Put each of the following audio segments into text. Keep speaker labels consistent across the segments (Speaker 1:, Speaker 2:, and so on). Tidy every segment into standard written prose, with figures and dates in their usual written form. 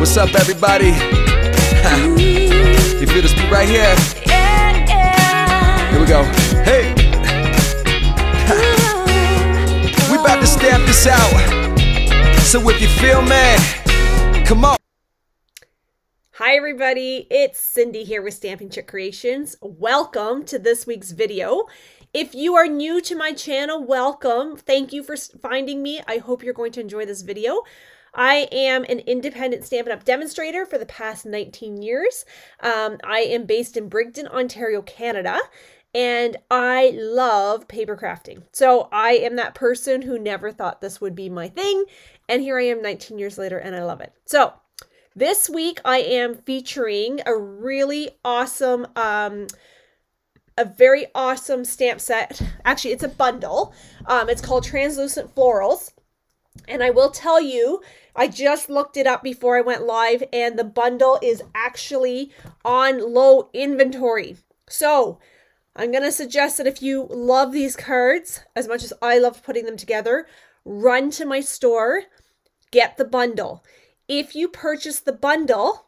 Speaker 1: What's up, everybody? You feel this beat right here? Here we go. Hey! We about to stamp this out. So if you feel me, come on.
Speaker 2: Hi everybody, it's Cindy here with Stampin' Chick Creations. Welcome to this week's video. If you are new to my channel, welcome. Thank you for finding me. I hope you're going to enjoy this video. I am an independent Stampin' Up! Demonstrator for the past 19 years. I am based in Brigton, Ontario, Canada, and I love paper crafting. So I am that person who never thought this would be my thing, and here I am 19 years later and I love it. So this week I am featuring a really awesome, a very awesome stamp set. Actually, it's a bundle. It's called Translucent Florals. And I will tell you, I just looked it up before I went live, and the bundle is actually on low inventory. So I'm going to suggest that if you love these cards as much as I love putting them together, run to my store, get the bundle. If you purchase the bundle,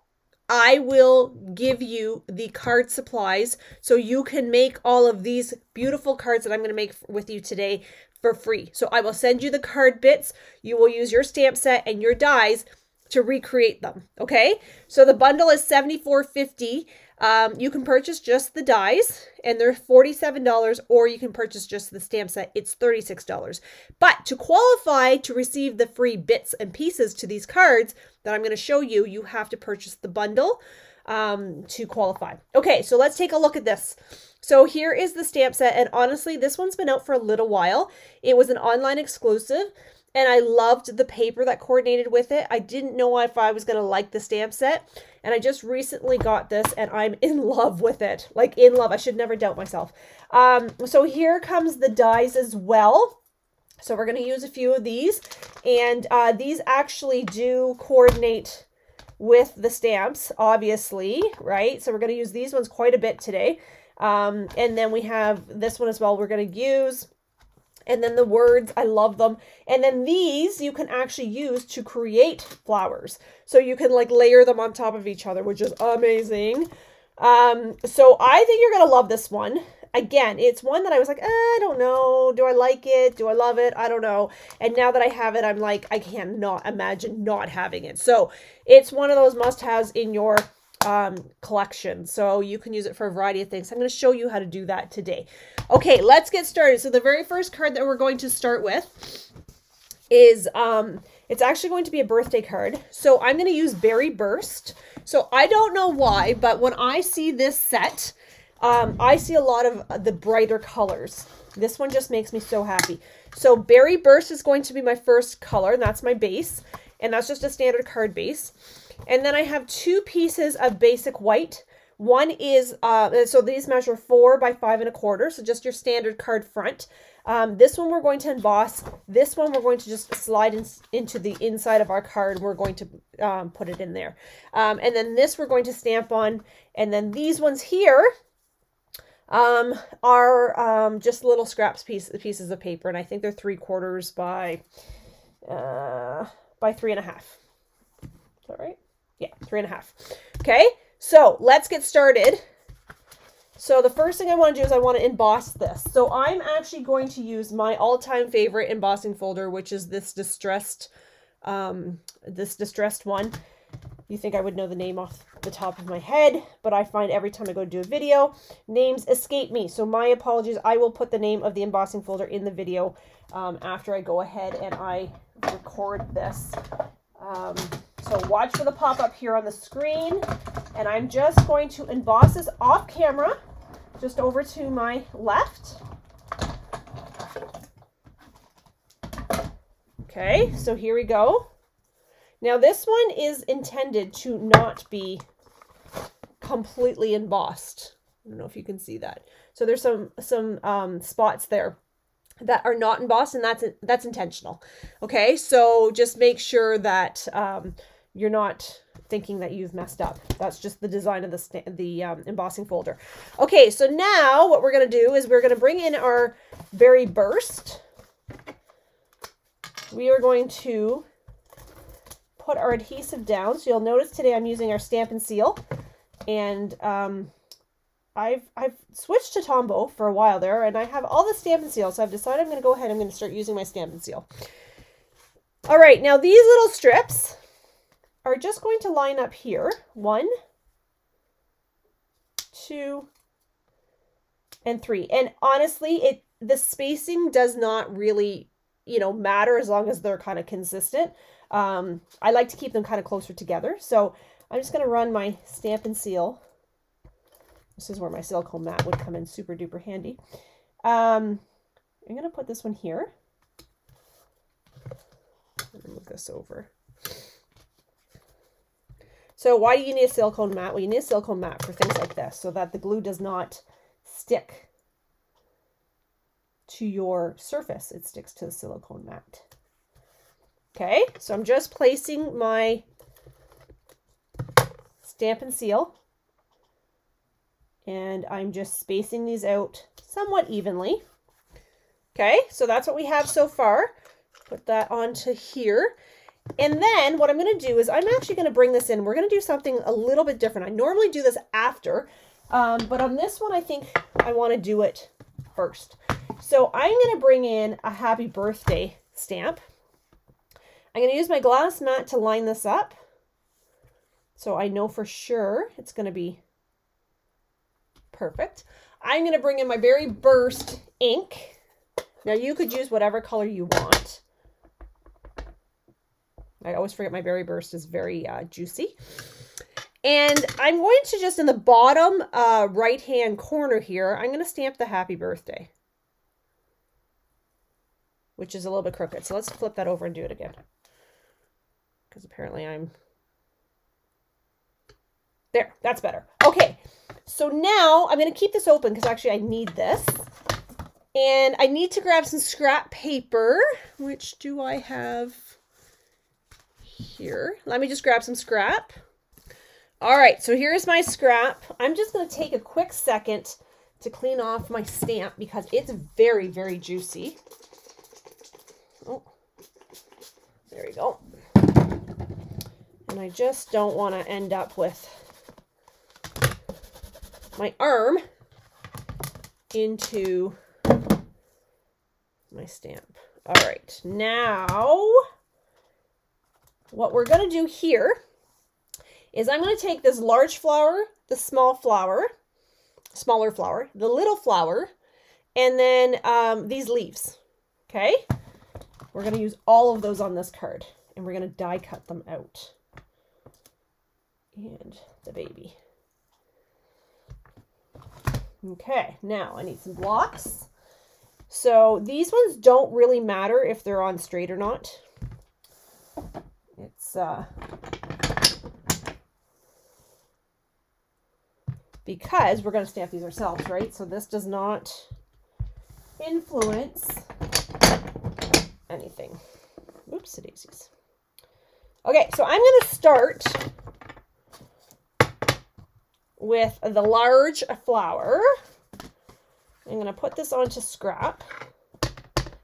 Speaker 2: I will give you the card supplies so you can make all of these beautiful cards that I'm going to make with you today for free. So I will send you the card bits. You will use your stamp set and your dies to recreate them. Okay, so the bundle is $74.50. You can purchase just the dies and they're $47, or you can purchase just the stamp set. It's $36. But to qualify to receive the free bits and pieces to these cards that I'm going to show you, you have to purchase the bundle to qualify. Okay, so let's take a look at this. So here is the stamp set, and honestly, this one's been out for a little while. It was an online exclusive, and I loved the paper that coordinated with it. I didn't know if I was going to like the stamp set, and I just recently got this, and I'm in love with it. Like, in love. I should never doubt myself. So here comes the dies as well. So we're going to use a few of these, and these actually do coordinate with the stamps, obviously, right? So we're going to use these ones quite a bit today. And then we have this one as well we're going to use. And then the words, I love them. And then these you can actually use to create flowers. So you can like layer them on top of each other, which is amazing. So I think you're going to love this one. Again, it's one that I was like, I don't know. Do I like it? Do I love it? I don't know. And now that I have it, I'm like, I cannot imagine not having it. So it's one of those must-haves in your collection. So you can use it for a variety of things. I'm going to show you how to do that today. Okay, let's get started. So the very first card that we're going to start with is, it's actually going to be a birthday card. So I'm going to use Berry Burst. So I don't know why, but when I see this set, I see a lot of the brighter colors. This one just makes me so happy. So Berry Burst is going to be my first color, and that's my base. And that's just a standard card base. And then I have two pieces of basic white. One is, so these measure 4 by 5 1/4, so just your standard card front. This one we're going to emboss. This one we're going to just slide into the inside of our card. We're going to put it in there. And then this we're going to stamp on. And then these ones here are just little scraps pieces of paper, and I think they're 3/4 by 3.5. Is that right? Yeah, 3.5. Okay, so let's get started. So the first thing I want to do is I want to emboss this. So I'm actually going to use my all-time favorite embossing folder, which is this distressed one. You think I would know the name off the top of my head, but I find every time I go to do a video, names escape me. So my apologies. I will put the name of the embossing folder in the video after I go ahead and I record this. So watch for the pop-up here on the screen, and I'm just going to emboss this off camera, just over to my left. Okay, so here we go. Now this one is intended to not be completely embossed. I don't know if you can see that. So there's some spots there that are not embossed, and that's intentional. Okay, so just make sure that you're not thinking that you've messed up. That's just the design of the embossing folder. Okay, so now what we're going to do is we're going to bring in our Berry Burst. We are going to put our adhesive down. So you'll notice today I'm using our Stampin' Seal. And I've switched to Tombow for a while there, and I have all the Stampin' Seal. So I've decided I'm going to go ahead and I'm going to start using my Stampin' Seal. All right, now these little strips are just going to line up here. 1, 2, and 3. And honestly, the spacing does not really, you know, matter as long as they're kind of consistent. I like to keep them kind of closer together. So I'm just going to run my Stampin' Seal. This is where my silicone mat would come in super duper handy. I'm going to put this one here. Let me move this over. So why do you need a silicone mat? Well, you need a silicone mat for things like this so that the glue does not stick to your surface. It sticks to the silicone mat. Okay, so I'm just placing my Stampin' Seal and I'm just spacing these out somewhat evenly. Okay, so that's what we have so far. Put that onto here. And then what I'm going to do is I'm actually going to bring this in. We're going to do something a little bit different. I normally do this after, but on this one, I think I want to do it first. So I'm going to bring in a happy birthday stamp. I'm going to use my glass mat to line this up. So I know for sure it's going to be perfect. I'm going to bring in my Berry Burst ink. Now you could use whatever color you want. I always forget my Berry Burst is very juicy. And I'm going to just in the bottom right-hand corner here, I'm going to stamp the happy birthday, which is a little bit crooked. So let's flip that over and do it again. Because apparently there, that's better. Okay, so now I'm going to keep this open because actually I need this. And I need to grab some scrap paper. Which do I have here? Let me just grab some scrap. All right, so here's my scrap. I'm just going to take a quick second to clean off my stamp because it's very, very juicy. Oh, there we go. And I just don't want to end up with my arm into my stamp. All right, now what we're going to do here is I'm going to take this large flower, the small flower, smaller flower, the little flower, and then these leaves, okay? We're going to use all of those on this card, and we're going to die cut them out. And the baby. Okay, now I need some blocks. So these ones don't really matter if they're on straight or not. It's because we're going to stamp these ourselves, right? So this does not influence anything. Oops, daisies. Okay, so I'm going to start with the large flower. I'm going to put this onto scrap.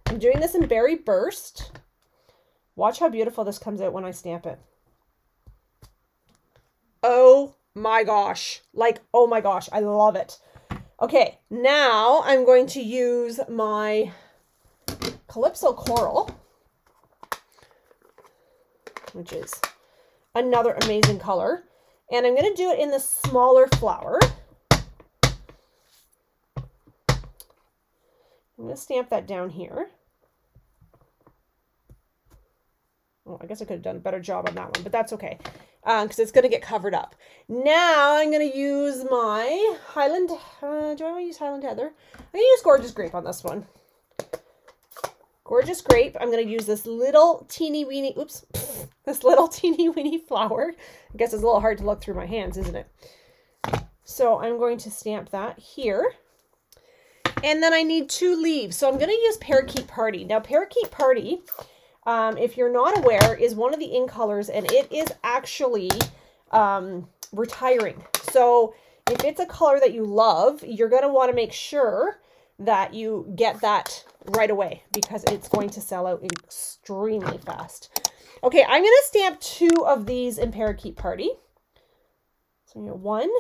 Speaker 2: I'm doing this in Berry Burst. Watch how beautiful this comes out when I stamp it. Oh my gosh. Like, oh my gosh, I love it. Okay, now I'm going to use my Calypso Coral, which is another amazing color. And I'm going to do it in the smaller flower. I'm going to stamp that down here. Oh, I guess I could have done a better job on that one, but that's okay. Because it's going to get covered up. Now I'm going to use my Highland, do I want to use Highland Heather? I'm going to use Gorgeous Grape on this one. Gorgeous Grape. I'm going to use this little teeny weeny, oops, this little teeny weeny flower. I guess it's a little hard to look through my hands, isn't it? So I'm going to stamp that here. And then I need 2 leaves. So I'm going to use Parakeet Party. Now Parakeet Party, if you're not aware, is one of the ink colors, and it is actually retiring. So if it's a color that you love, you're going to want to make sure that you get that right away because it's going to sell out extremely fast. Okay, I'm going to stamp 2 of these in Parakeet Party. So I'm going to 1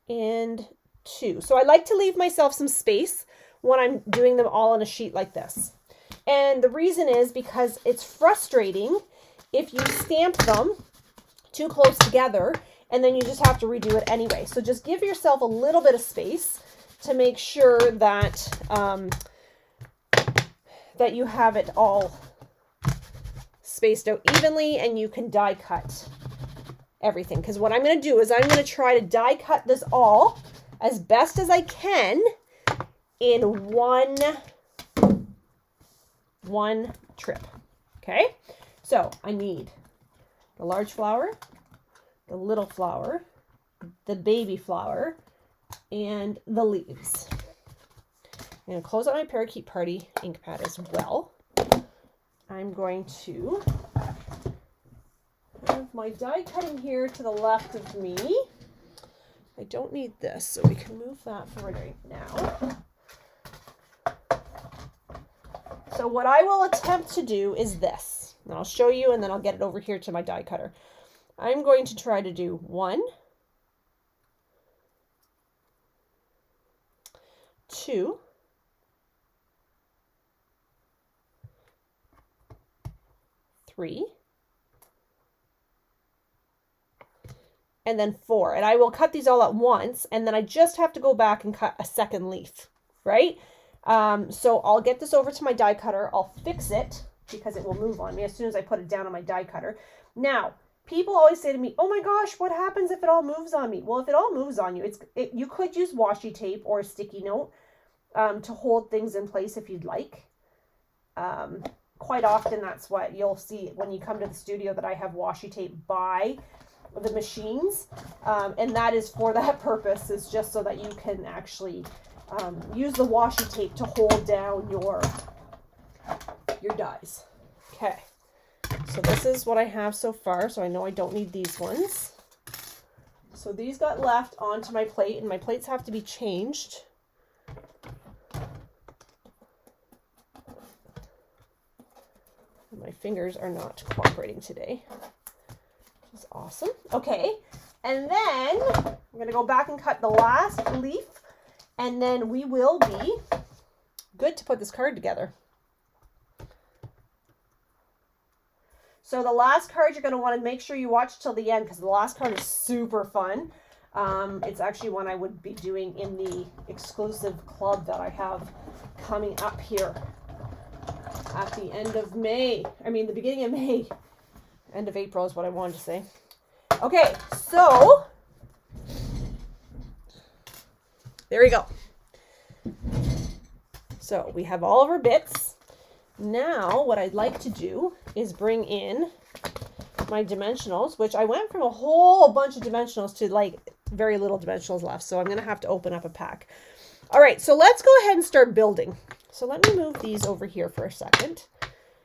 Speaker 2: and 2. So I like to leave myself some space when I'm doing them all on a sheet like this. And the reason is because it's frustrating if you stamp them too close together and then you just have to redo it anyway. So just give yourself a little bit of space to make sure that that you have it all spaced out evenly and you can die cut everything. Because what I'm going to do is I'm going to try to die cut this all as best as I can in one trip. Okay, so I need the large flower, the little flower, the baby flower, and the leaves. I'm going to close out my Parakeet Party ink pad as well. I'm going to have my die cutting here to the left of me. I don't need this, so we can move that for right now. So what I will attempt to do is this. And I'll show you and then I'll get it over here to my die cutter. I'm going to try to do 1, 2, 3, and then 4. And I will cut these all at once, and then I just have to go back and cut a second leaf, right? So I'll get this over to my die cutter. I'll fix it because it will move on me as soon as I put it down on my die cutter. Now, people always say to me, oh my gosh, what happens if it all moves on me? Well, if it all moves on you, you could use washi tape or a sticky note to hold things in place if you'd like. Quite often that's what you'll see when you come to the studio, that I have washi tape by the machines. And that is for that purpose. It's just so that you can actually use the washi tape to hold down your dies. Okay, so this is what I have so far. So I know I don't need these ones. So these got left onto my plate, and my plates have to be changed. My fingers are not cooperating today, which is awesome. Okay, and then I'm going to go back and cut the last leaf, and then we will be good to put this card together. So the last card, you're going to want to make sure you watch till the end, because the last card is super fun. It's actually one I would be doing in the exclusive club that I have coming up here at the end of May. I mean, the beginning of May. End of April is what I wanted to say. Okay, so there we go. So we have all of our bits. Now what I'd like to do is bring in my dimensionals, which I went from a whole bunch of dimensionals to like very little dimensionals left. So I'm going to have to open up a pack. All right, so let's go ahead and start building. So let me move these over here for a second,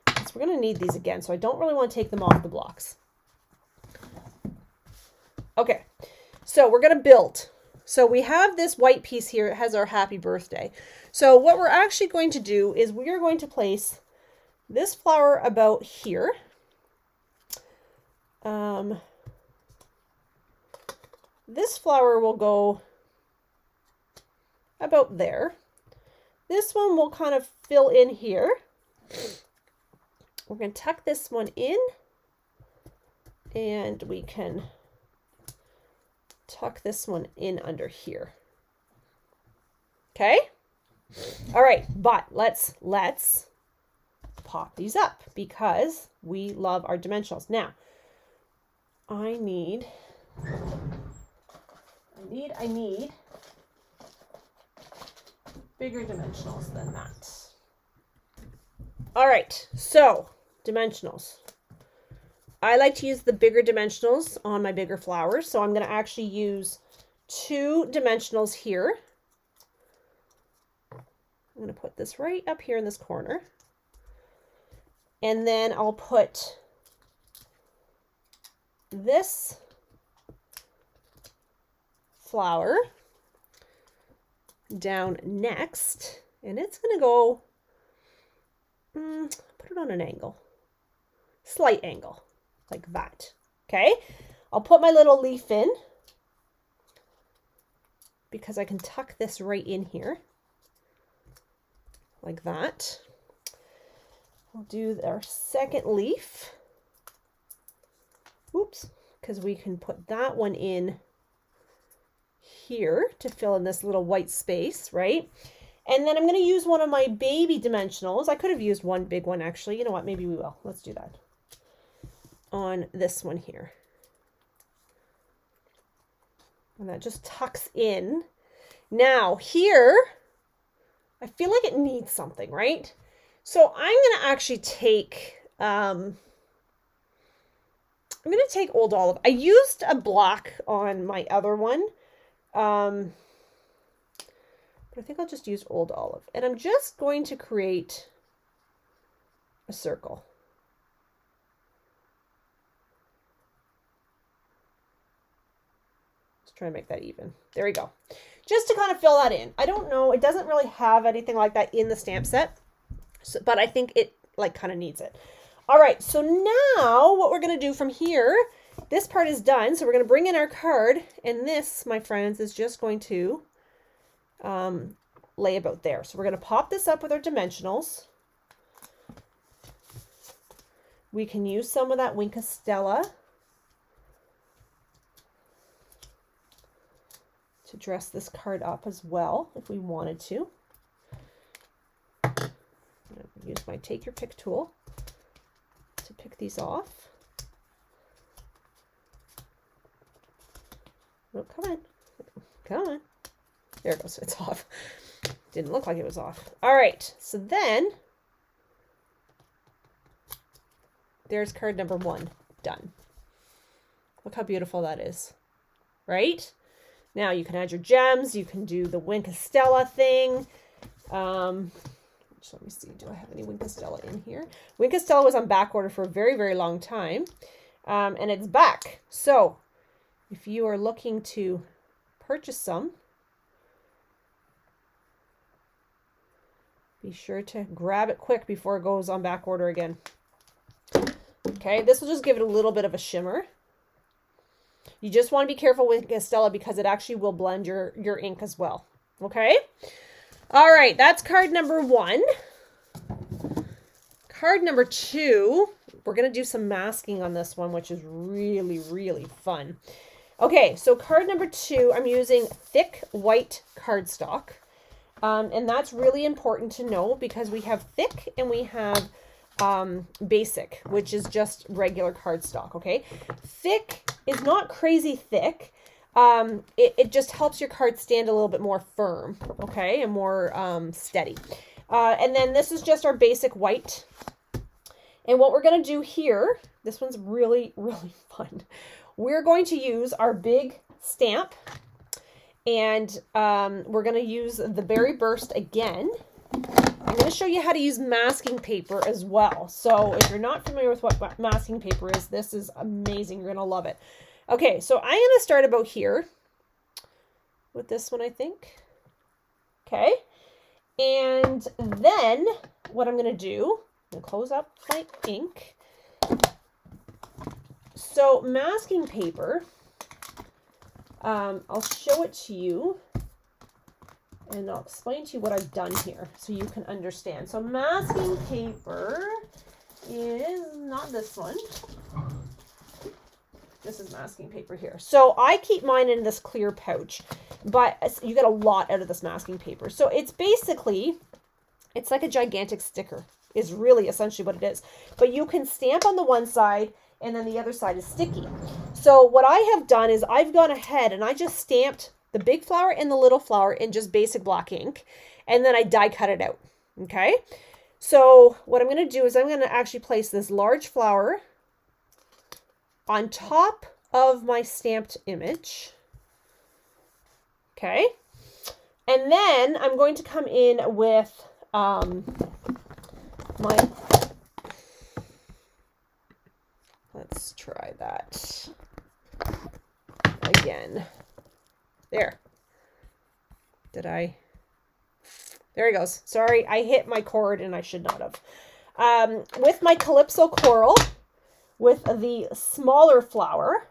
Speaker 2: because we're going to need these again. So I don't really want to take them off the blocks. Okay, so we're going to build. So we have this white piece here. It has our happy birthday. So what we're actually going to do is we are going to place this flower about here. This flower will go about there. This one will kind of fill in here. We're going to tuck this one in, and we can tuck this one in under here. Okay? All right, but let's pop these up because we love our dimensionals. Now, I need bigger dimensionals than that. All right, so dimensionals. I like to use the bigger dimensionals on my bigger flowers, so I'm going to actually use 2 dimensionals here. I'm going to put this right up here in this corner. And then I'll put this flower down next, and it's going to go, put it on an angle, slight angle, like that. Okay, I'll put my little leaf in because I can tuck this right in here, like that. We'll do our second leaf. Oops, because we can put that one in here to fill in this little white space, right? And then I'm going to use one of my baby dimensionals. I could have used one big one, actually. You know what? Maybe we will. Let's do that on this one here. And that just tucks in. Now here, I feel like it needs something, right? So I'm going to actually take, I'm going to take Old Olive. I used a black on my other one. But I think I'll just use Old Olive. And I'm just going to create a circle. Let's try and make that even. There we go. Just to kind of fill that in. I don't know. It doesn't really have anything like that in the stamp set. So, but I think it like kind of needs it. All right. So now what we're going to do from here, this part is done. So we're going to bring in our card. And this, my friends, is just going to lay about there. So we're going to pop this up with our dimensionals. We can use some of that Wink of Stella to dress this card up as well if we wanted to. Use my take your pick tool to pick these off. Oh, come on. Come on. There it goes. It's off. Didn't look like it was off. All right. So then there's card number 1 done. Look how beautiful that is, right? Now you can add your gems. You can do the Wink of Stella thing. So let me see. Do I have any Wink of Stella in here? Wink of Stella was on back order for a very, very long time. And it's back. So if you are looking to purchase some, be sure to grab it quick before it goes on back order again. Okay, this will just give it a little bit of a shimmer. You just want to be careful with Stella because it actually will blend your ink as well. Okay? All right, that's card number 1. Card number 2, we're going to do some masking on this one, which is really, really fun. Okay, so card number 2, I'm using thick white cardstock. And that's really important to know because we have thick and we have basic, which is just regular cardstock, okay? Thick is not crazy thick. It just helps your card stand a little bit more firm, okay, and more steady. And then this is just our basic white. And what we're going to do here, this one's really, really fun. We're going to use our big stamp, and we're going to use the Berry Burst again. I'm going to show you how to use masking paper as well. So if you're not familiar with what masking paper is, this is amazing. You're going to love it. Okay, so I'm going to start about here with this one, I think. Okay, and then what I'm going to do, I'm going to close up my ink. So masking paper, I'll show it to you and I'll explain to you what I've done here so you can understand. So masking paper is not this one. This is masking paper here. So I keep mine in this clear pouch, but you get a lot out of this masking paper. So it's basically, it's like a gigantic sticker is really essentially what it is. But you can stamp on the one side and then the other side is sticky. So what I have done is I've gone ahead and I just stamped the big flower and the little flower in just basic black ink. And then I die cut it out. Okay. So what I'm going to do is I'm going to actually place this large flower on top of my stamped image. Okay. And then I'm going to come in with let's try that again. There. There he goes. Sorry, I hit my cord and I should not have. With my Calypso Coral, with the smaller flower.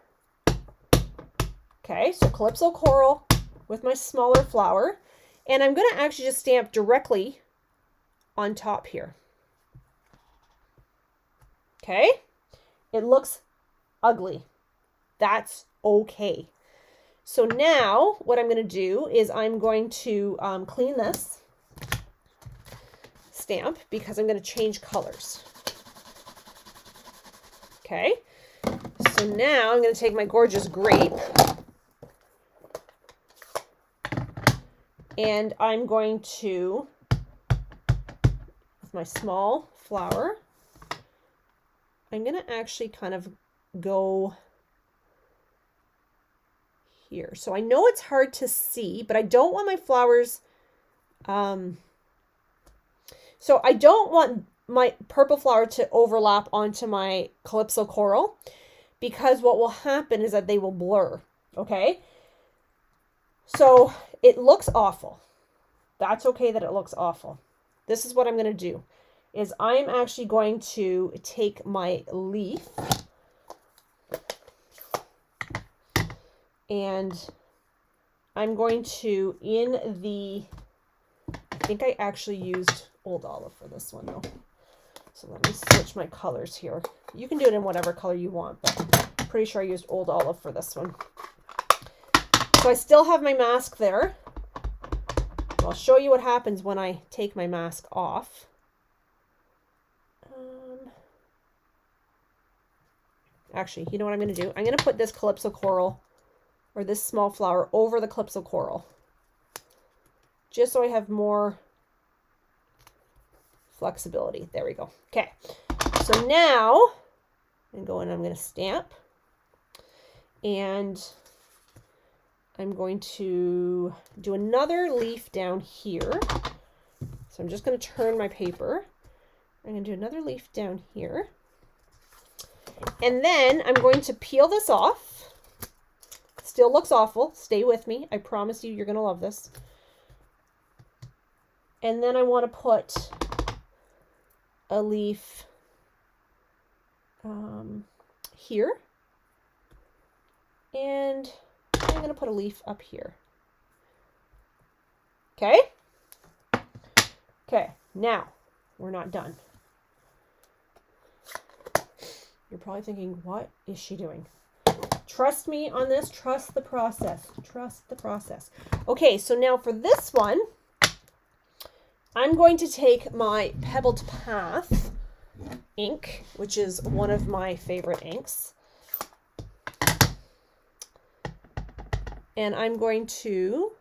Speaker 2: Okay, so Calypso Coral with my smaller flower. And I'm going to actually just stamp directly on top here. Okay, it looks ugly. That's okay. So now what I'm going to do is I'm going to clean this stamp because I'm going to change colors. Okay, so now I'm going to take my gorgeous grape and I'm going to, with my small flower, I'm going to actually kind of go here. So I know it's hard to see, but I don't want my flowers, so I don't want my purple flower to overlap onto my Calypso Coral, because what will happen is that they will blur, okay? So it looks awful. That's okay that it looks awful. This is what I'm going to do, is I'm actually going to take my leaf and I'm going to, I think I actually used Old Olive for this one though. So let me switch my colors here. You can do it in whatever color you want, but I'm pretty sure I used Old Olive for this one. So I still have my mask there. I'll show you what happens when I take my mask off. Actually, you know what I'm going to do? I'm going to put this Calypso Coral, or this small flower, over the Calypso Coral, just so I have more flexibility. There we go. Okay, so now I'm going to go and I'm going to stamp, and I'm going to do another leaf down here. So I'm just going to turn my paper. I'm going to do another leaf down here. And then I'm going to peel this off. Still looks awful. Stay with me. I promise you're going to love this. And then I want to put a leaf here. And I'm going to put a leaf up here. Okay? Okay, now we're not done. You're probably thinking, what is she doing? Trust me on this. Trust the process. Trust the process. Okay, so now for this one, I'm going to take my Pebbled Path ink, which is one of my favorite inks. And I'm going to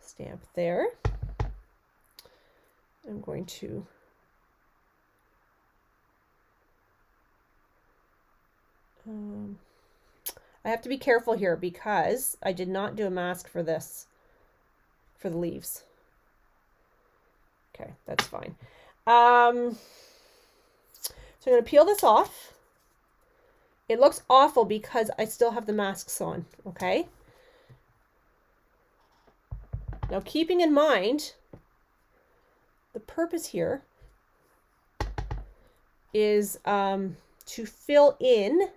Speaker 2: stamp there. I'm going to I have to be careful here because I did not do a mask for this, for the leaves. Okay, that's fine. So I'm going to peel this off. It looks awful because I still have the masks on, okay? Now, keeping in mind, the purpose here is to fill in.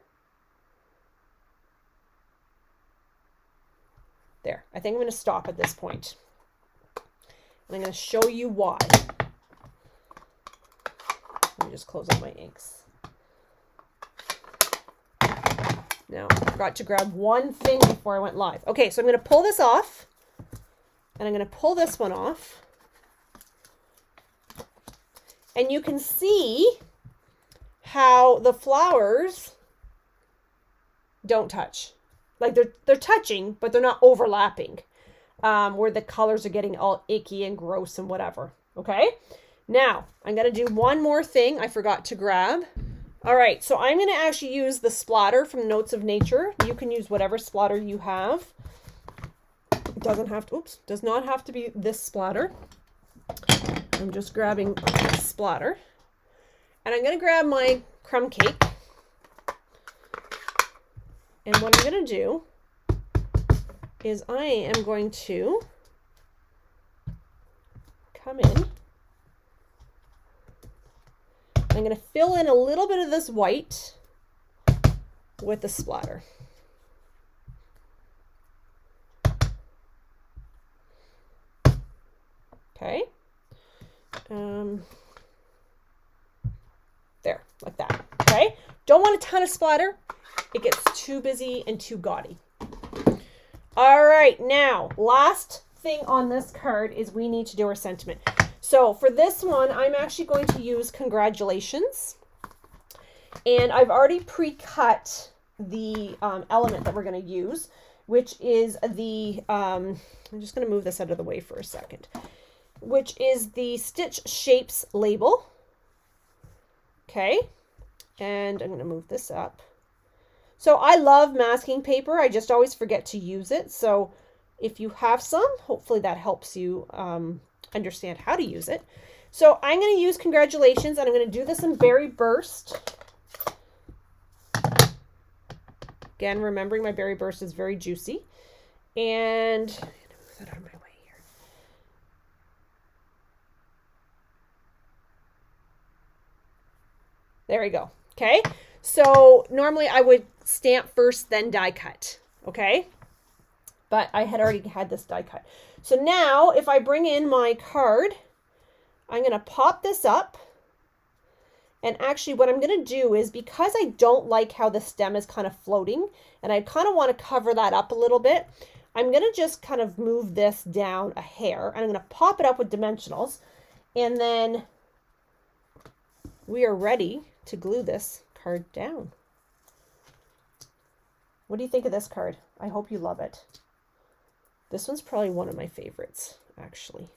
Speaker 2: There, I think I'm going to stop at this point. And I'm going to show you why. Let me just close out my inks. Now, I forgot to grab one thing before I went live. Okay, so I'm going to pull this off. And I'm going to pull this one off. And you can see how the flowers don't touch. Like they're touching, but they're not overlapping, where the colors are getting all icky and gross and whatever. Okay, now I'm going to do one more thing I forgot to grab. All right, so I'm going to actually use the splatter from Notes of Nature. You can use whatever splatter you have. It doesn't have to, oops, does not have to be this splatter. I'm just grabbing a splatter. And I'm going to grab my crumb cake. And what I'm going to do is I am going to come in I'm going to fill in a little bit of this white with the splatter. Okay. There, like that. Okay. Don't want a ton of splatter. It gets too busy and too gaudy. All right. Now, last thing on this card is we need to do our sentiment. So for this one, I'm actually going to use congratulations. And I've already pre-cut the element that we're going to use, which is the, I'm just going to move this out of the way for a second, which is the Stitch Shapes label. Okay. And I'm going to move this up. So I love masking paper. I just always forget to use it. So if you have some, hopefully that helps you understand how to use it. So I'm going to use congratulations, and I'm going to do this in berry burst. Again, remembering my berry burst is very juicy. And I'm going to move that out of my way here. There we go. Okay. So normally I would stamp first, then die cut. Okay. But I had already had this die cut. So now if I bring in my card, I'm going to pop this up. And actually what I'm going to do is, because I don't like how the stem is kind of floating, and I kind of want to cover that up a little bit, I'm going to just kind of move this down a hair, and I'm going to pop it up with dimensionals. And then we are ready to glue this card down. What do you think of this card? I hope you love it. This one's probably one of my favorites, actually.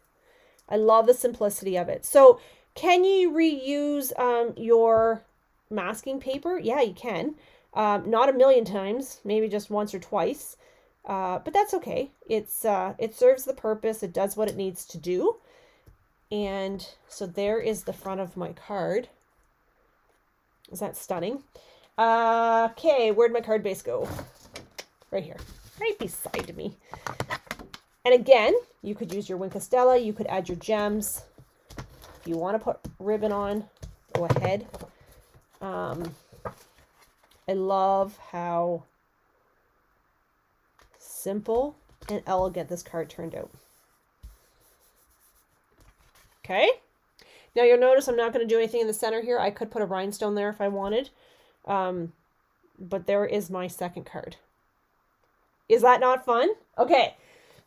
Speaker 2: I love the simplicity of it. So can you reuse your masking paper? Yeah, you can. Not a million times, maybe just once or twice. But that's okay. It serves the purpose. It does what it needs to do. And so there is the front of my card. Is that stunning? Okay, where'd my card base go? Right here, right beside me. And again, you could use your Wink Stella. You could add your gems. If you want to put ribbon on, go ahead. I love how simple and elegant this card turned out. Okay. Now you'll notice I'm not going to do anything in the center here. I could put a rhinestone there if I wanted. But there is my second card. Is that not fun? Okay.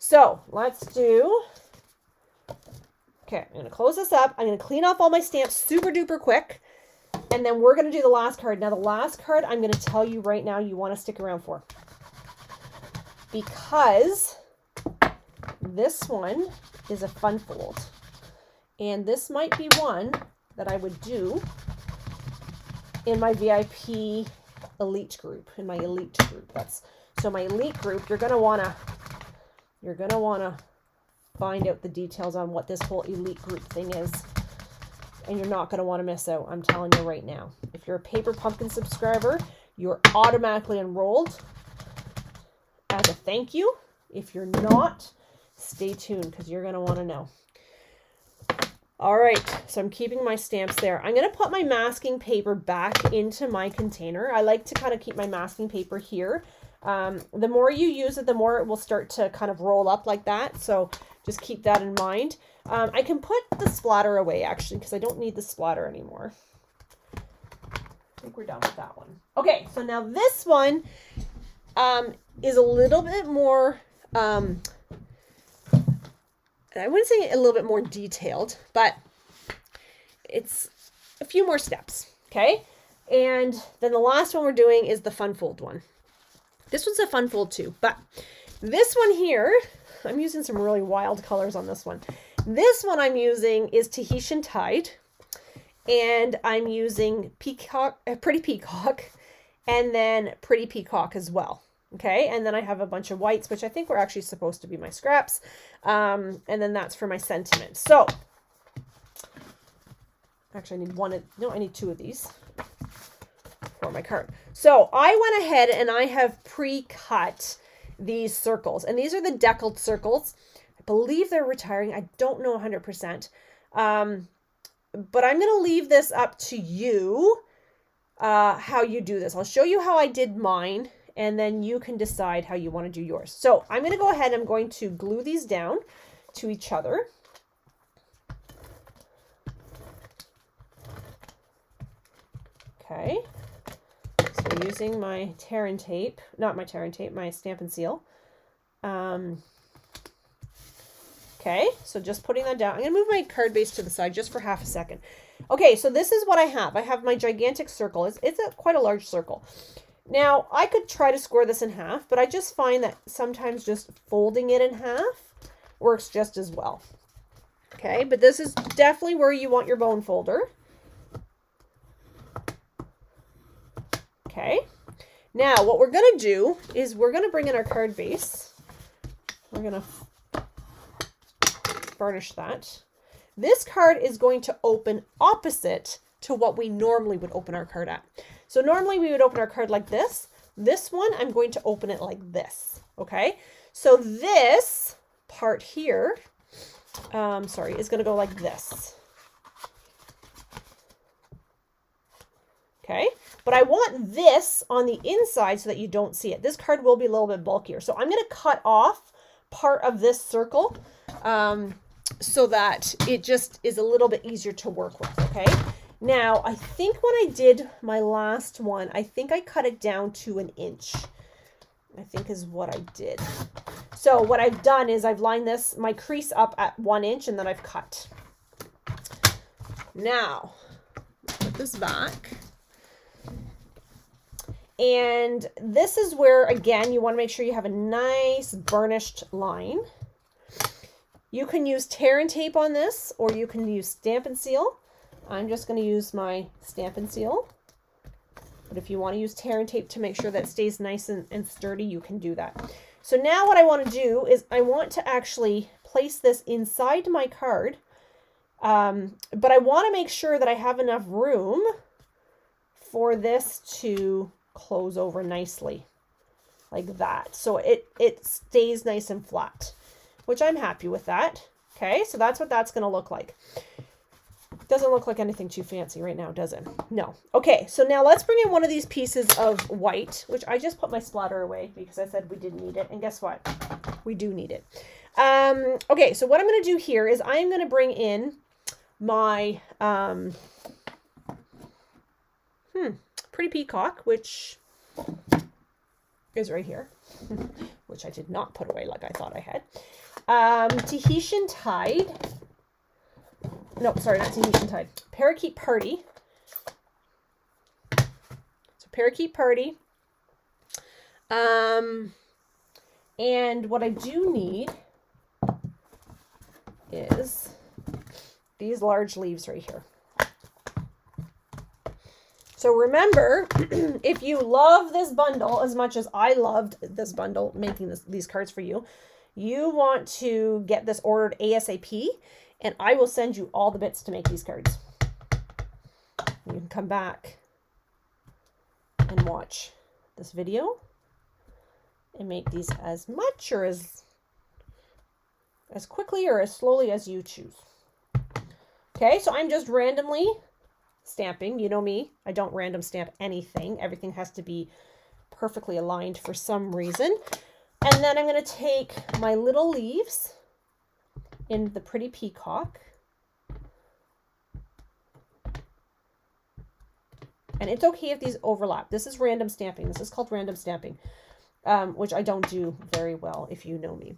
Speaker 2: So let's do... Okay, I'm going to close this up. I'm going to clean off all my stamps super duper quick. And then we're going to do the last card. Now the last card I'm going to tell you right now you want to stick around for. Because this one is a fun fold. And this might be one that I would do in my VIP elite group, in my elite group. So my elite group, you're going to want to find out the details on what this whole elite group thing is. And you're not going to want to miss out. I'm telling you right now. If you're a Paper Pumpkin subscriber, you're automatically enrolled as a thank you. If you're not, stay tuned because you're going to want to know. All right, so I'm keeping my stamps there. I'm going to put my masking paper back into my container. I like to kind of keep my masking paper here. The more you use it, the more it will start to kind of roll up like that. So just keep that in mind. I can put the splatter away actually because I don't need the splatter anymore. I think we're done with that one. Okay, so now this one is a little bit more... I wouldn't say a little bit more detailed, but it's a few more steps, okay? And then the last one we're doing is the fun fold one. This one's a fun fold too, but this one here, I'm using some really wild colors on this one. This one I'm using is Tahitian Tide, and I'm using Peacock, Pretty Peacock, and then Pretty Peacock as well. Okay, and then I have a bunch of whites, which I think were actually supposed to be my scraps. And then that's for my sentiment. So, actually I need one, no, I need two of these for my card. So I went ahead and I have pre-cut these circles. And these are the deckled circles. I believe they're retiring. I don't know 100%. but I'm going to leave this up to you, how you do this. I'll show you how I did mine, and then you can decide how you want to do yours. So I'm going to go ahead and I'm going to glue these down to each other. Okay. So using my tear and tape, not my tear and tape, my Stamp and Seal. Okay, so just putting that down. I'm going to move my card base to the side just for half a second. Okay, so this is what I have. I have my gigantic circle. It's quite a large circle. Now, I could try to score this in half, but I just find that sometimes just folding it in half works just as well. Okay, but this is definitely where you want your bone folder. Okay, now what we're going to do is we're going to bring in our card base. We're going to varnish that. This card is going to open opposite to what we normally would open our card at. So normally we would open our card like this. This one, I'm going to open it like this. Okay, so this part here, is going to go like this. Okay, but I want this on the inside so that you don't see it. This card will be a little bit bulkier. So I'm going to cut off part of this circle so that it just is a little bit easier to work with, okay? Now, I think when I did my last one, I think I cut it down to 1 inch, I think is what I did. So what I've done is I've lined this, my crease up at 1 inch, and then I've cut. Now, put this back. And this is where, again, you want to make sure you have a nice burnished line. You can use tear and tape on this, or you can use Stamp and Seal. I'm just going to use my Stamp and Seal. But if you want to use tear and tape to make sure that it stays nice and sturdy, you can do that. So now what I want to do is I want to actually place this inside my card. But I want to make sure that I have enough room for this to close over nicely like that. So it stays nice and flat, which I'm happy with that. Okay, so that's what that's going to look like. Doesn't look like anything too fancy right now, does it? No. Okay, so now let's bring in one of these pieces of white, which I just put my splatter away because I said we didn't need it. And guess what? We do need it. Okay, so what I'm going to do here is I'm going to bring in my Pretty Peacock, which is right here, which I did not put away like I thought I had. Tahitian Tide. No, sorry, not Tahitian Tide. Parakeet Party. So Parakeet Party. And what I do need is these large leaves right here. So remember, if you love this bundle as much as I loved this bundle, making these cards for you, you want to get this ordered ASAP, and I will send you all the bits to make these cards. You can come back and watch this video and make these as much or as quickly or as slowly as you choose. Okay, so I'm just randomly stamping. You know me, I don't random stamp anything. Everything has to be perfectly aligned for some reason. And then I'm going to take my little leaves in the Pretty Peacock. And it's okay if these overlap. This is random stamping. This is called random stamping, which I don't do very well if you know me.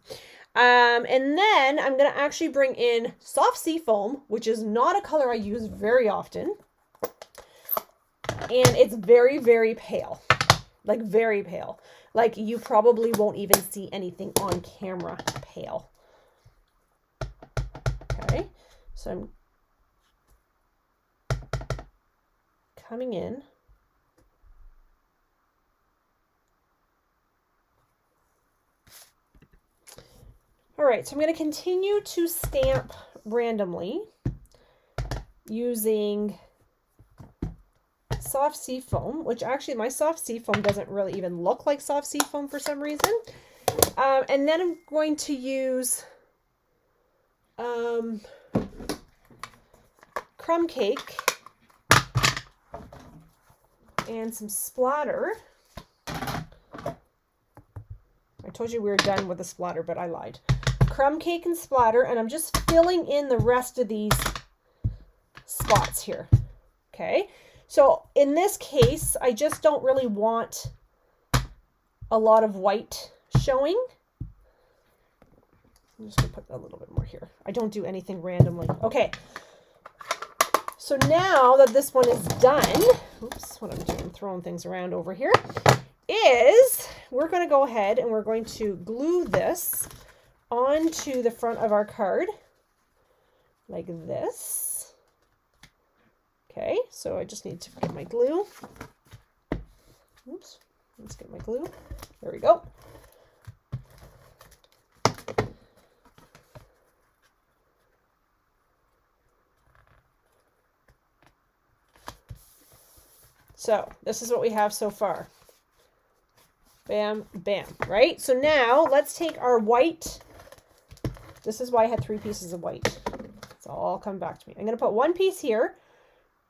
Speaker 2: And then I'm going to actually bring in Soft Sea Foam, which is not a color I use very often. And it's very, very pale, like very pale. Like you probably won't even see anything on camera pale. Okay, so I'm coming in. All right, so I'm going to continue to stamp randomly using Soft Sea Foam, which actually my Soft Sea Foam doesn't really even look like Soft Sea Foam for some reason. And then I'm going to use crumb cake and some splatter. I told you we were done with the splatter, but I lied. Crumb cake and splatter, and I'm just filling in the rest of these spots here. Okay, so in this case, I just don't really want a lot of white showing. I'm just gonna put a little bit more here. I don't do anything randomly. Okay, so now that this one is done, oops, what I'm doing, I'm throwing things around over here, is we're going to go ahead and we're going to glue this onto the front of our card like this. Okay, so I just need to get my glue. Oops, let's get my glue. There we go. So this is what we have so far. Bam, bam, right? So now let's take our white. This is why I had 3 pieces of white. It's all come back to me. I'm going to put 1 piece here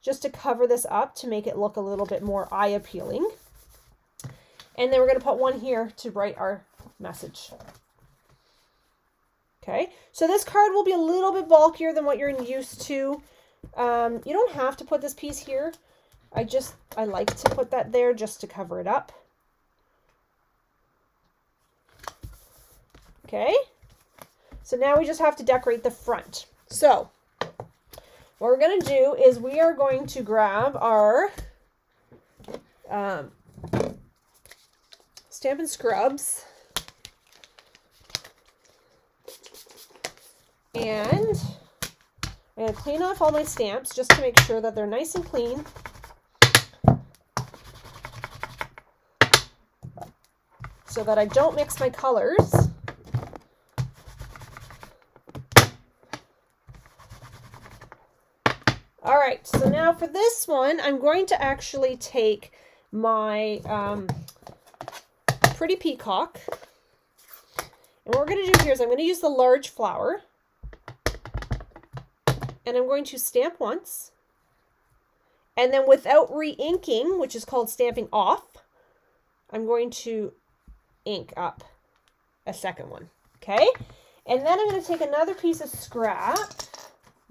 Speaker 2: just to cover this up to make it look a little bit more eye appealing. And then we're going to put 1 here to write our message. Okay, so this card will be a little bit bulkier than what you're used to. You don't have to put this piece here. I like to put that there just to cover it up. Okay, so now we just have to decorate the front. So what we're going to do is we are going to grab our Stampin' Scrubs and I'm going to clean off all my stamps just to make sure that they're nice and clean. So that I don't mix my colors. All right, so now for this one, I'm going to actually take my Pretty Peacock. And what we're going to do here is I'm going to use the large flower. And I'm going to stamp once. And then without re-inking, which is called stamping off, I'm going to ink up a second one. Okay, and then I'm going to take another piece of scrap,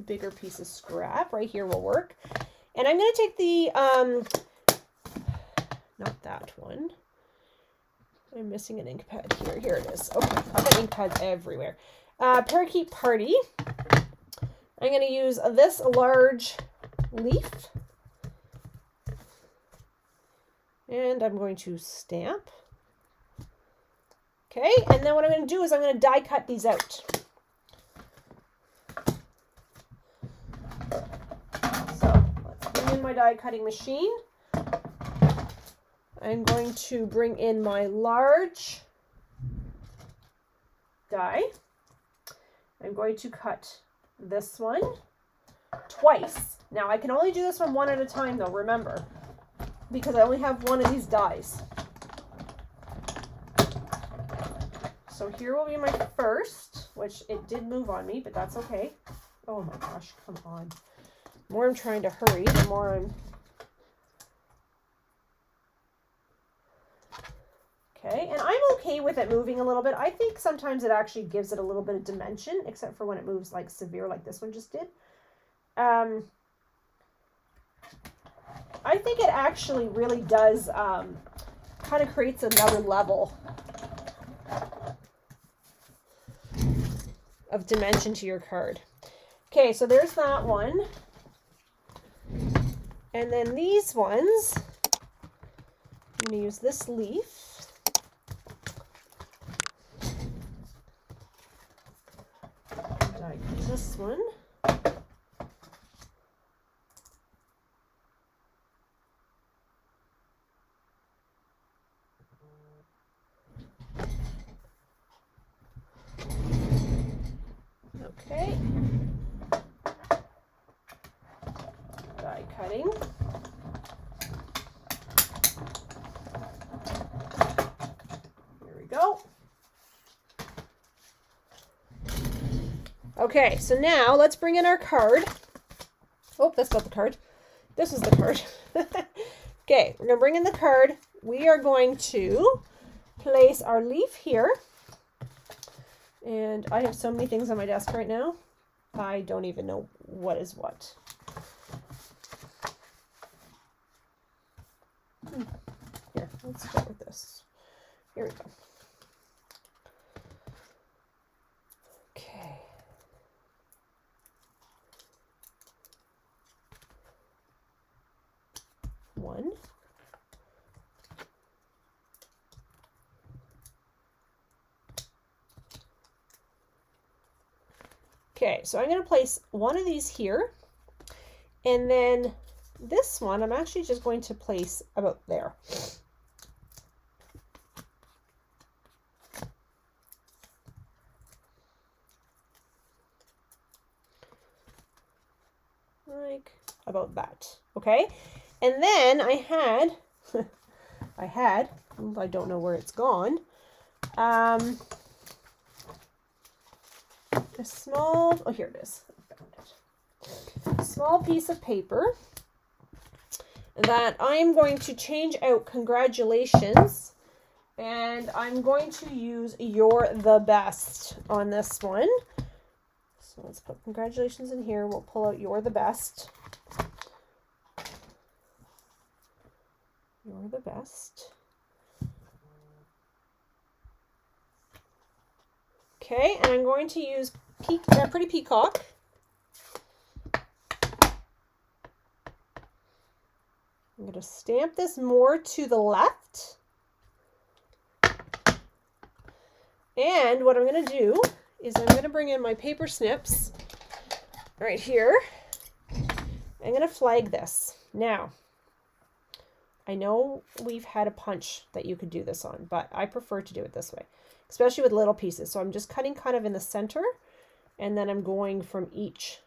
Speaker 2: bigger piece of scrap right here will work, and I'm going to take the not that one, I'm missing an ink pad here. Here it is. Okay, I've got ink pads everywhere. Parakeet Party. I'm going to use this large leaf, and I'm going to stamp. Okay, and then what I'm going to do is I'm going to die cut these out. So let's bring in my die cutting machine. I'm going to bring in my large die. I'm going to cut this one twice. Now I can only do this one at a time though, remember, because I only have 1 of these dies. So here will be my first, which it did move on me, but that's okay. Oh my gosh, come on. The more I'm trying to hurry, the more I'm... Okay, and I'm okay with it moving a little bit. I think sometimes it actually gives it a little bit of dimension, except for when it moves like severe like this one just did. I think it actually really does kind of creates another level of dimension to your card. Okay, so there's that one. And then these ones, I'm going to use this leaf. Die cut this one. Okay. Die cutting. Here we go. Okay, so now let's bring in our card. Oh, that's not the card. This is the card. Okay, we're going to bring in the card. We are going to place our leaf here. And I have so many things on my desk right now. I don't even know what is what. Here, let's start with this. Here we go. Okay. One. Okay, so I'm going to place one of these here, and then this one I'm actually just going to place about there. Like about that. Okay, and then I don't know where it's gone, a small, oh, here it is. I found it. A small piece of paper that I'm going to change out congratulations, and I'm going to use you're the best on this one. So let's put congratulations in here. We'll pull out you're the best. You're the best. Okay, and I'm going to use Pretty Peacock. I'm going to stamp this more to the left. And what I'm going to do is I'm going to bring in my paper snips right here. I'm going to flag this. Now, I know we've had a punch that you could do this on, but I prefer to do it this way, especially with little pieces. So I'm just cutting kind of in the center, and then I'm going from each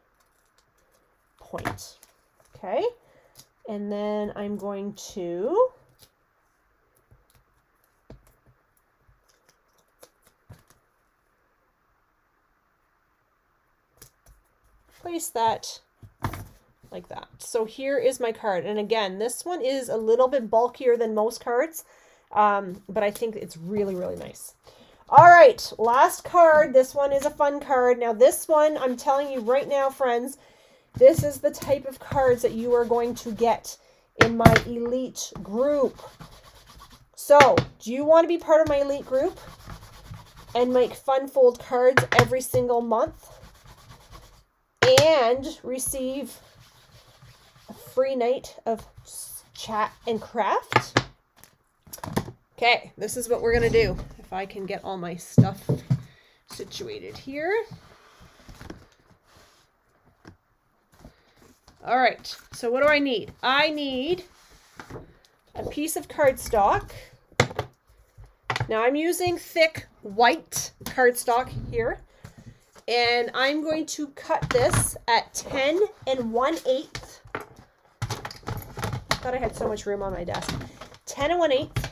Speaker 2: point. Okay. And then I'm going to place that like that. So here is my card. And again, this one is a little bit bulkier than most cards, but I think it's really, really nice. All right, last card. This one is a fun card. Now this one, I'm telling you right now, friends, this is the type of cards that you are going to get in my elite group. So, do you want to be part of my elite group and make fun fold cards every single month and receive a free night of chat and craft? Okay, this is what we're going to do. If I can get all my stuff situated here. All right, so what do I need? I need a piece of cardstock. Now I'm using thick white cardstock here, and I'm going to cut this at 10 1/8. Thought I had so much room on my desk. 10 1/8.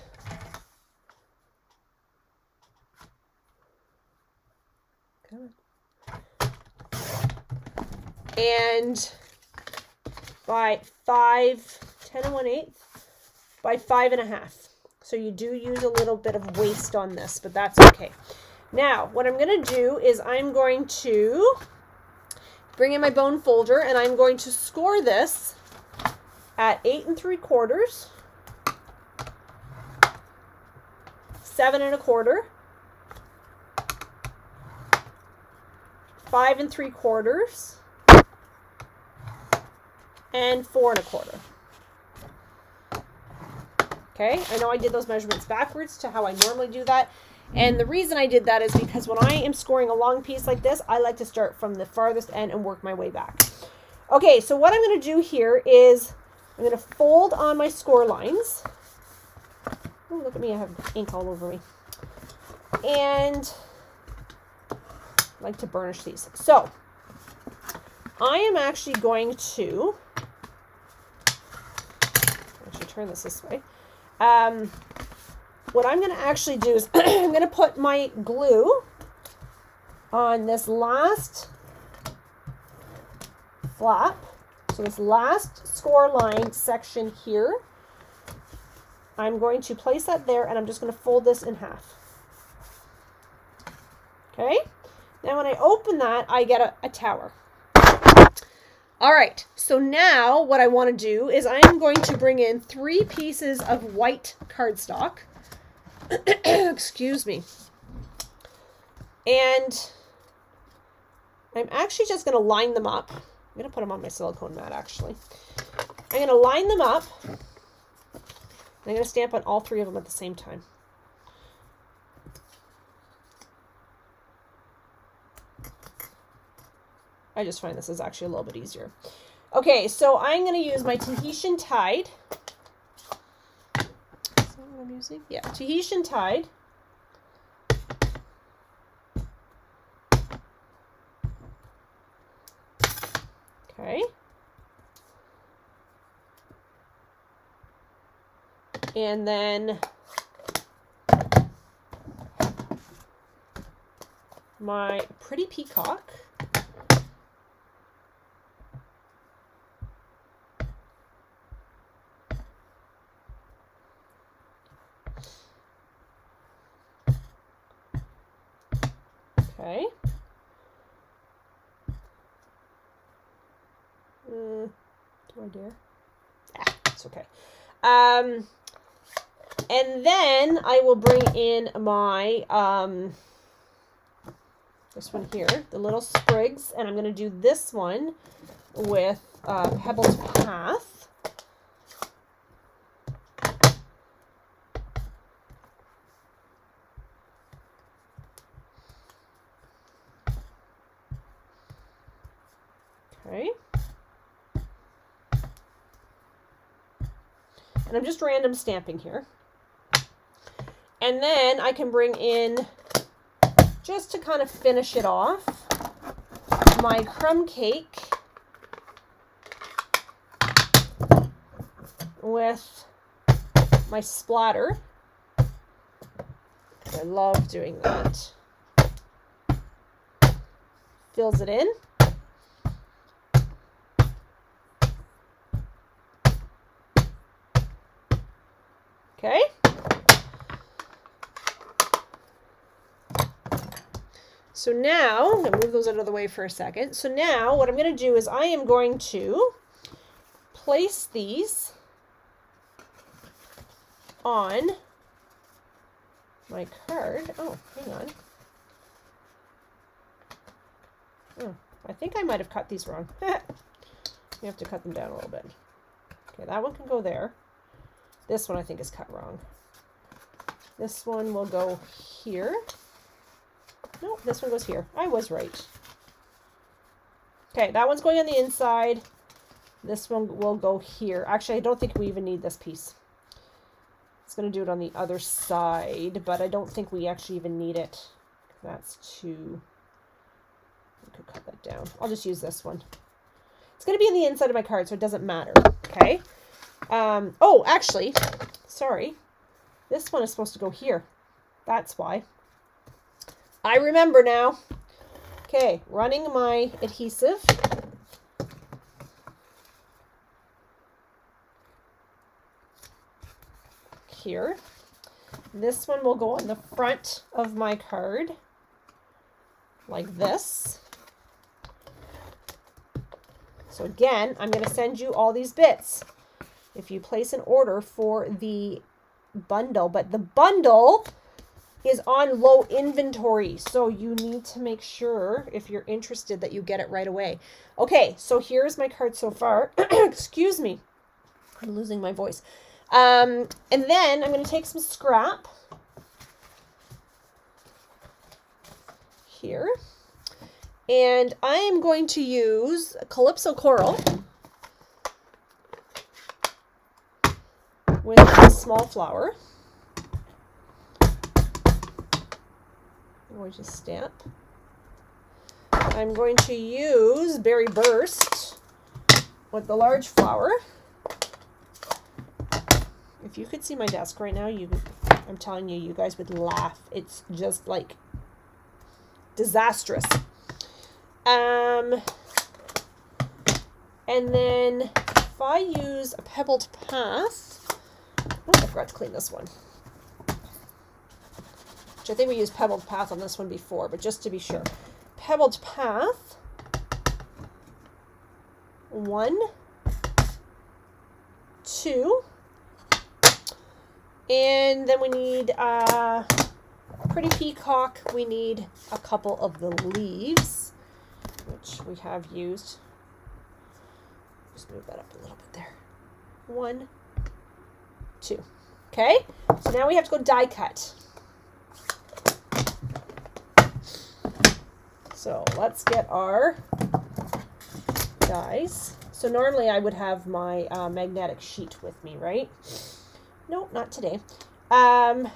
Speaker 2: And by 10 1/8 by 5 1/2. So you do use a little bit of waste on this, but that's okay. Now, what I'm going to do is I'm going to bring in my bone folder, and I'm going to score this at 8 3/4, 7 1/4, 5 3/4, and 4 1/4. Okay, I know I did those measurements backwards to how I normally do that. And the reason I did that is because when I am scoring a long piece like this, I like to start from the farthest end and work my way back. Okay, so what I'm going to do here is I'm going to fold on my score lines. Oh, look at me, I have ink all over me. And I like to burnish these. So I am actually going to turn this way. What I'm going to actually do is I'm going to put my glue on this last flap, So this last score line section here, I'm going to place that there, and I'm just going to fold this in half. Okay, now when I open that, I get a tower. All right, so now what I want to do is I'm going to bring in 3 pieces of white cardstock. Excuse me. And I'm actually just going to line them up. I'm going to put them on my silicone mat, actually. I'm going to line them up. And I'm going to stamp on all 3 of them at the same time. I just find this is actually a little bit easier. Okay, so I'm going to use my Tahitian Tide. Is that what I'm using? Yeah, Tahitian Tide. Okay. And then my Pretty Peacock. Okay. Do I dare? Ah, it's okay. And then I will bring in my, this one here, the little sprigs, and I'm going to do this one with Pebbles Path. Okay. And I'm just random stamping here. And then I can bring in, just to kind of finish it off, my crumb cake with my splatter. I love doing that. Fills it in. Okay. So now, I'm going to move those out of the way for a second. So now what I'm going to do is I am going to place these on my card. Oh, hang on. Oh, I think I might have cut these wrong. You have to cut them down a little bit. Okay, that one can go there. This one I think is cut wrong. This one will go here. No, this one goes here. I was right. Okay, that one's going on the inside. This one will go here. Actually, I don't think we even need this piece. It's going to do it on the other side, but I don't think we actually even need it. That's too... I could cut that down. I'll just use this one. It's going to be on the inside of my card, so it doesn't matter. Okay. Oh, actually, sorry. This one is supposed to go here. That's why. I remember now. Okay, running my adhesive. Here. This one will go on the front of my card. Like this. So again, I'm going to send you all these bits if you place an order for the bundle, but the bundle is on low inventory, so you need to make sure, if you're interested, that you get it right away. Okay, so here's my card so far. Excuse me, I'm losing my voice. And then I'm going to take some scrap here, and I am going to use Calypso Coral with a small flower. We'll just stamp. I'm going to use Berry Burst with the large flower. If you could see my desk right now, I'm telling you, you guys would laugh. It's just like disastrous. And then if I use a pebbled path, oh, I forgot to clean this one. Which I think we used pebbled path on this one before, but just to be sure. Pebbled path. 1, 2. And then we need pretty peacock. We need a couple of the leaves, which we have used. Just move that up a little bit there. 1, 2. Okay, so now we have to go die cut. So let's get our dies. So normally I would have my magnetic sheet with me, right? Nope, not today. And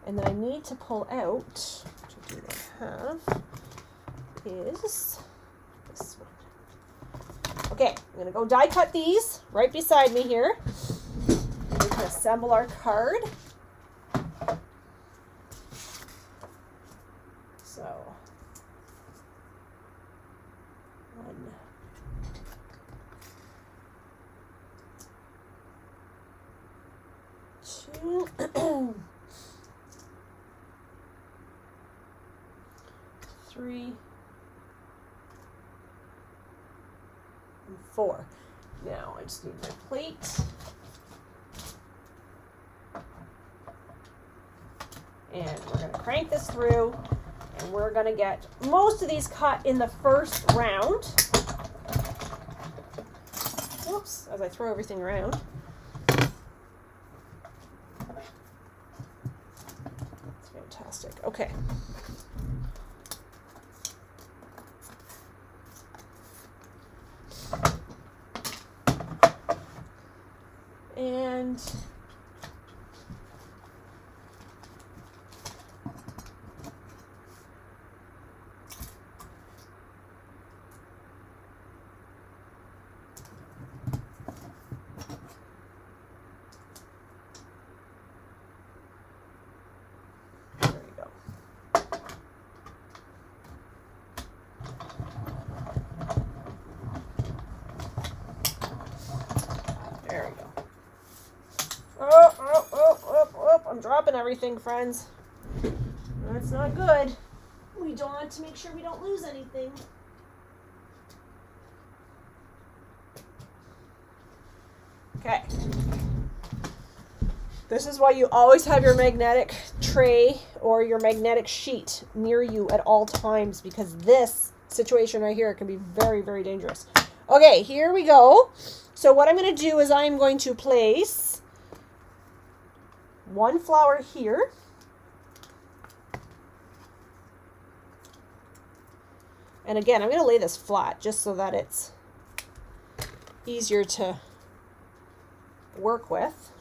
Speaker 2: then I need to pull out, which I do not have, is this one. Okay, I'm going to go die cut these right beside me here. We can assemble our card. So, 1, 2, 3, and 4. Now I just need my plate. And we're going to crank this through, and we're going to get most of these cut in the first round. Whoops, as I throw everything around. That's fantastic. Okay. And dropping everything, friends. That's not good. We don't want to make sure we don't lose anything. Okay. This is why you always have your magnetic tray or your magnetic sheet near you at all times, because this situation right here can be very, very dangerous. Okay, here we go. So what I'm going to do is I'm going to place one flower here. And again, I'm going to lay this flat just so that it's easier to work with.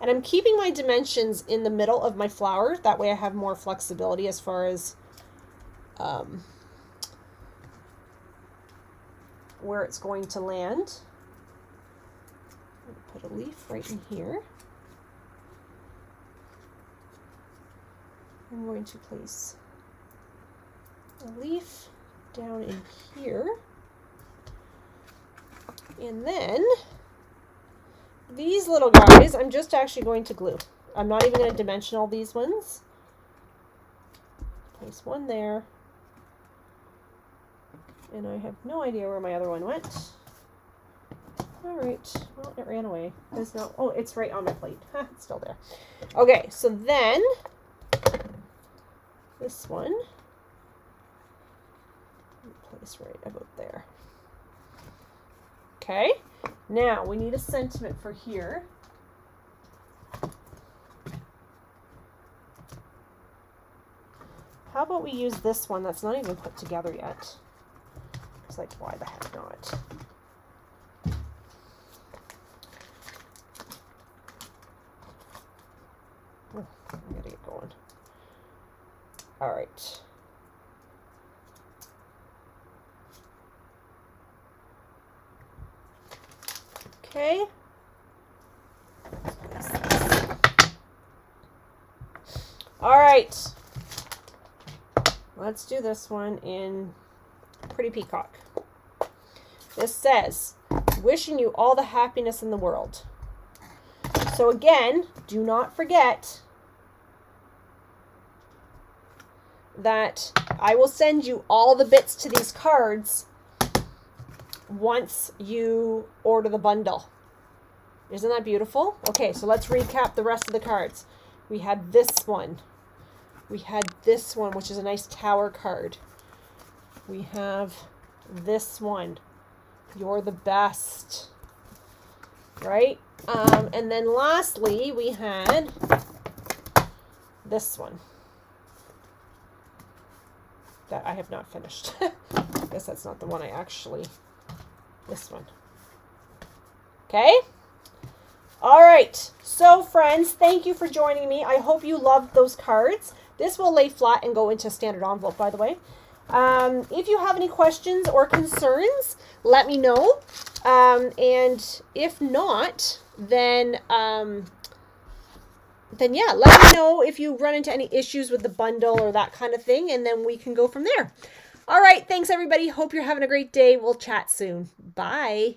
Speaker 2: And I'm keeping my dimensions in the middle of my flower. That way I have more flexibility as far as where it's going to land. Put a leaf right in here. I'm going to place a leaf down in here. And then these little guys, I'm just actually going to glue. I'm not even going to dimension all these ones. Place one there. And I have no idea where my other one went. All right, well, it ran away. It's not, oh, it's right on my plate. It's still there. Okay, so then this one, place right about there. Okay, now we need a sentiment for here. How about we use this one that's not even put together yet? It's like, why the heck not? Oh, I gotta get going. All right. Okay. All right. Let's do this one in Pretty Peacock. This says, wishing you all the happiness in the world. So again, do not forget that I will send you all the bits to these cards once you order the bundle. Isn't that beautiful? Okay, so let's recap the rest of the cards. We had this one. We had this one, which is a nice tower card. We have this one. You're the best. Right? And then lastly, we had this one that I have not finished. I guess that's not the one I actually... This one. Okay? All right. So, friends, thank you for joining me. I hope you loved those cards. This will lay flat and go into a standard envelope, by the way. If you have any questions or concerns, let me know. And if not, then yeah, let me know if you run into any issues with the bundle or that kind of thing, and then we can go from there. All right. Thanks, everybody. Hope you're having a great day. We'll chat soon. Bye.